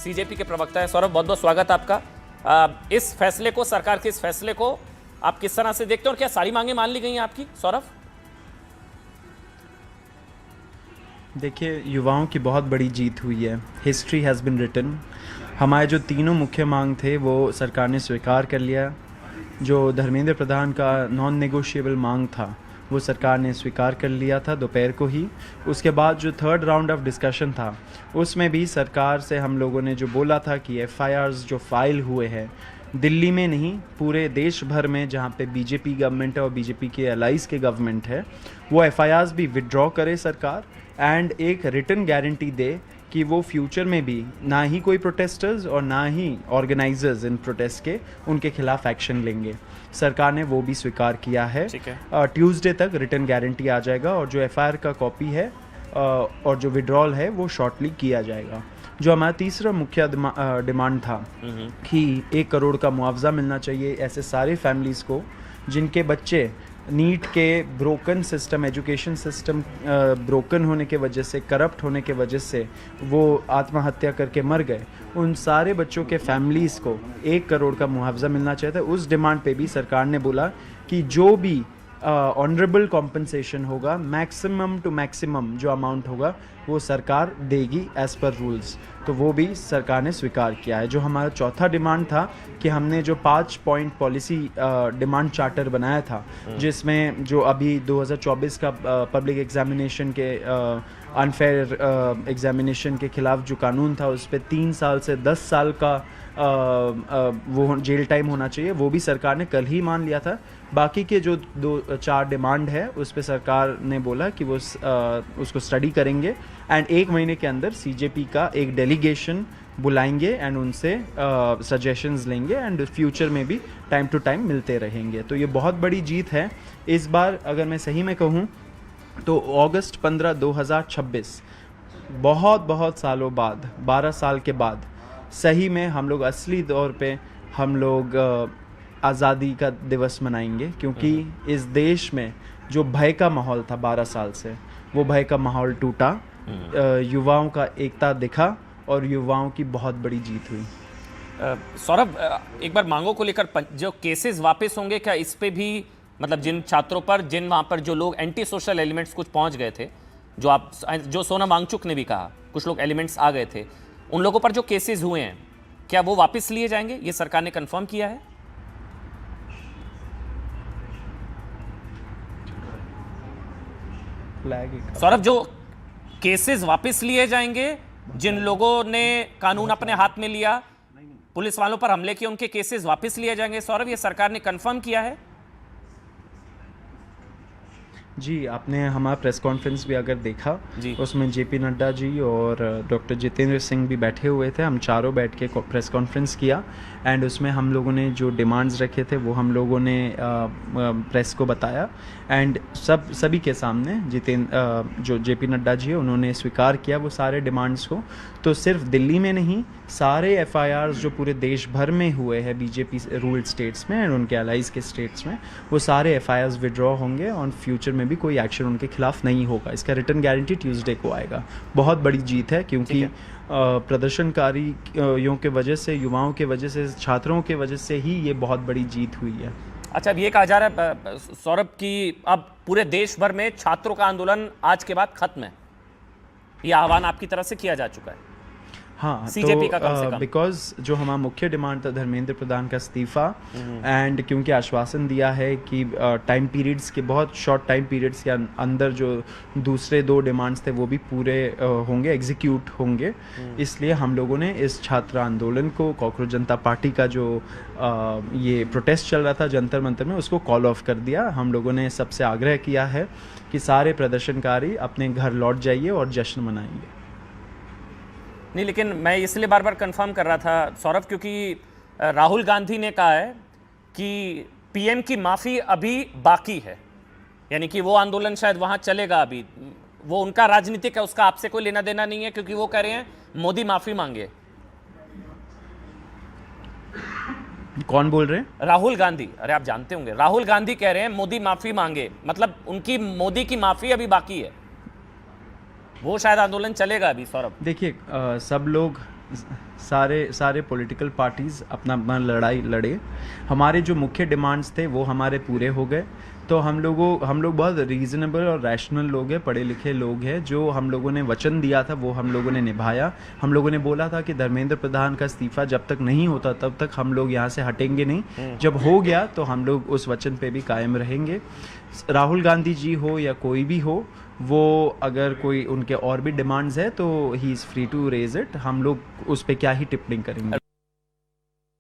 CJP के प्रवक्ता है। सौरभ, बहुत बहुत स्वागत आपका। इस फैसले को, सरकार के इस फैसले को आप किस तरह से देखते हैं और क्या सारी मांगे मान ली गई हैं आपकी? सौरभ, देखिए, युवाओं की बहुत बड़ी जीत हुई है। History has been written. हमारे जो तीनों मुख्य मांग थे वो सरकार ने स्वीकार कर लिया। जो धर्मेंद्र प्रधान का नॉन नेगोशिएबल मांग था वो सरकार ने स्वीकार कर लिया था दोपहर को ही। उसके बाद जो थर्ड राउंड ऑफ डिस्कशन था उसमें भी सरकार से हम लोगों ने जो बोला था कि एफआईआर्स जो फाइल हुए हैं दिल्ली में नहीं, पूरे देश भर में जहाँ पे बीजेपी गवर्नमेंट है और बीजेपी के अलाइज के गवर्नमेंट है, वो एफआईआर्स भी विड्रॉ करे सरकार एंड एक रिटन गारंटी दे कि वो फ्यूचर में भी ना ही कोई प्रोटेस्टर्स और ना ही ऑर्गेनाइजर्स इन प्रोटेस्ट के उनके खिलाफ एक्शन लेंगे। सरकार ने वो भी स्वीकार किया है। ट्यूसडे तक रिटन गारंटी आ जाएगा और जो एफआईआर का कॉपी है और जो विड्रॉल है वो शॉर्टली किया जाएगा। जो हमारा तीसरा मुख्य डिमांड था कि 1 करोड़ का मुआवजा मिलना चाहिए ऐसे सारे फैमिलीज़ को जिनके बच्चे नीट के broken system, education system broken होने के वजह से, करप्ट होने के वजह से वो आत्महत्या करके मर गए। उन सारे बच्चों के फैमिलीज़ को 1 करोड़ का मुआवजा मिलना चाहिए था। उस डिमांड पे भी सरकार ने बोला कि जो भी ऑनरेबल कॉम्पनसेशन होगा, मैक्सिमम टू मैक्सिमम जो अमाउंट होगा वो सरकार देगी एज़ पर रूल्स। तो वो भी सरकार ने स्वीकार किया है। जो हमारा चौथा डिमांड था कि हमने जो 5 पॉइंट पॉलिसी डिमांड चार्टर बनाया था, जिसमें जो अभी 2024 का पब्लिक एग्जामिनेशन के अनफेयर एग्जामिनेशन के खिलाफ जो कानून था उस पर 3 साल से 10 साल का वो जेल टाइम होना चाहिए, वो भी सरकार ने कल ही मान लिया था। बाकी के जो 2-4 डिमांड है उस पर सरकार ने बोला कि वो उसको स्टडी करेंगे एंड 1 महीने के अंदर सीजेपी का एक डेलीगेशन बुलाएंगे एंड उनसे सजेशंस लेंगे एंड फ्यूचर में भी टाइम टू टाइम मिलते रहेंगे। तो ये बहुत बड़ी जीत है इस बार। अगर मैं सही में कहूँ तो अगस्त 15, 2026 बहुत सालों बाद, 12 साल के बाद सही में हम लोग असली तौर पे हम लोग आज़ादी का दिवस मनाएंगे, क्योंकि इस देश में जो भय का माहौल था 12 साल से, वो भय का माहौल टूटा। युवाओं का एकता दिखा और युवाओं की बहुत बड़ी जीत हुई। सौरभ, एक बार मांगों को लेकर जो केसेस वापस होंगे, क्या इस पे भी, मतलब जिन छात्रों पर, जिन वहाँ पर जो लोग एंटी सोशल एलिमेंट्स कुछ पहुँच गए थे, जो सोनम वांगचुक ने भी कहा, कुछ लोग एलिमेंट्स आ गए थे, उन लोगों पर जो केसेस हुए हैं क्या वो वापस लिए जाएंगे? ये सरकार ने कंफर्म किया है। सौरभ, जो केसेस वापस लिए जाएंगे, जिन लोगों ने कानून अपने हाथ में लिया, पुलिस वालों पर हमले किए, उनके केसेस वापस लिए जाएंगे। सौरभ, ये सरकार ने कंफर्म किया है। जी, आपने हमारा प्रेस कॉन्फ्रेंस भी अगर देखा, उसमें जेपी नड्डा जी और डॉक्टर जितेंद्र सिंह भी बैठे हुए थे। हम चारों बैठ के प्रेस कॉन्फ्रेंस किया एंड उसमें हम लोगों ने जो डिमांड्स रखे थे वो हम लोगों ने प्रेस को बताया एंड सभी के सामने जो जेपी नड्डा जी है उन्होंने स्वीकार किया वो सारे डिमांड्स को। तो सिर्फ दिल्ली में नहीं, सारे एफआईआर्स जो पूरे देश भर में हुए हैं बीजेपी रूल्ड स्टेट्स में एंड उनके अलाइज के स्टेट्स में, वो सारे एफआईआर्स विड्रॉ होंगे और फ्यूचर में भी कोई एक्शन उनके खिलाफ नहीं होगा। इसका रिटर्न गारंटी ट्यूसडे को आएगा। बहुत बड़ी जीत है, क्योंकि प्रदर्शनकारियों के वजह से, युवाओं के वजह से, छात्रों के वजह से ही ये बहुत बड़ी जीत हुई है। अच्छा, अब ये कहा जा रहा है सौरभ कि अब पूरे देश भर में छात्रों का आंदोलन आज के बाद खत्म है, ये आह्वान आपकी तरफ से किया जा चुका है। हाँ, सीजेपी का कम से कम, बिकॉज जो हमारा मुख्य डिमांड था धर्मेंद्र प्रधान का इस्तीफा एंड क्योंकि आश्वासन दिया है कि टाइम पीरियड्स के, बहुत शॉर्ट टाइम पीरियड्स के अंदर जो दूसरे 2 डिमांड्स थे वो भी पूरे होंगे, एग्जीक्यूट होंगे। इसलिए हम लोगों ने इस छात्र आंदोलन को, कॉकरोच जनता पार्टी का जो ये प्रोटेस्ट चल रहा था जंतर मंतर में, उसको कॉल ऑफ कर दिया। हम लोगों ने सबसे आग्रह किया है कि सारे प्रदर्शनकारी अपने घर लौट जाइए और जश्न मनाइए। नहीं, लेकिन मैं इसलिए बार बार कंफर्म कर रहा था सौरभ, क्योंकि राहुल गांधी ने कहा है कि पीएम की माफ़ी अभी बाकी है, यानी कि वो आंदोलन शायद वहाँ चलेगा अभी। वो उनका राजनीतिक है, उसका आपसे कोई लेना देना नहीं है, क्योंकि वो कह रहे हैं मोदी माफ़ी मांगे। कौन बोल रहे हैं? राहुल गांधी। अरे आप जानते होंगे, राहुल गांधी कह रहे हैं मोदी माफ़ी मांगे, मतलब उनकी मोदी की माफ़ी अभी बाकी है, वो शायद आंदोलन चलेगा अभी। सौरभ, देखिए, सब लोग सारे पॉलिटिकल पार्टीज़ अपना अपना लड़ाई लड़े। हमारे जो मुख्य डिमांड्स थे वो हमारे पूरे हो गए। तो हम लोग बहुत रीज़नेबल और रैशनल लोग हैं, पढ़े लिखे लोग हैं। जो हम लोगों ने वचन दिया था वो हम लोगों ने निभाया। हम लोगों ने बोला था कि धर्मेंद्र प्रधान का इस्तीफ़ा जब तक नहीं होता तब तक हम लोग यहाँ से हटेंगे नहीं। जब हो गया तो हम लोग उस वचन पे भी कायम रहेंगे। राहुल गांधी जी हो या कोई भी हो, वो अगर कोई उनके और भी डिमांड्स है तो he is free to raise it. हम लोग उस पर क्या ही टिप्पणी करेंगे।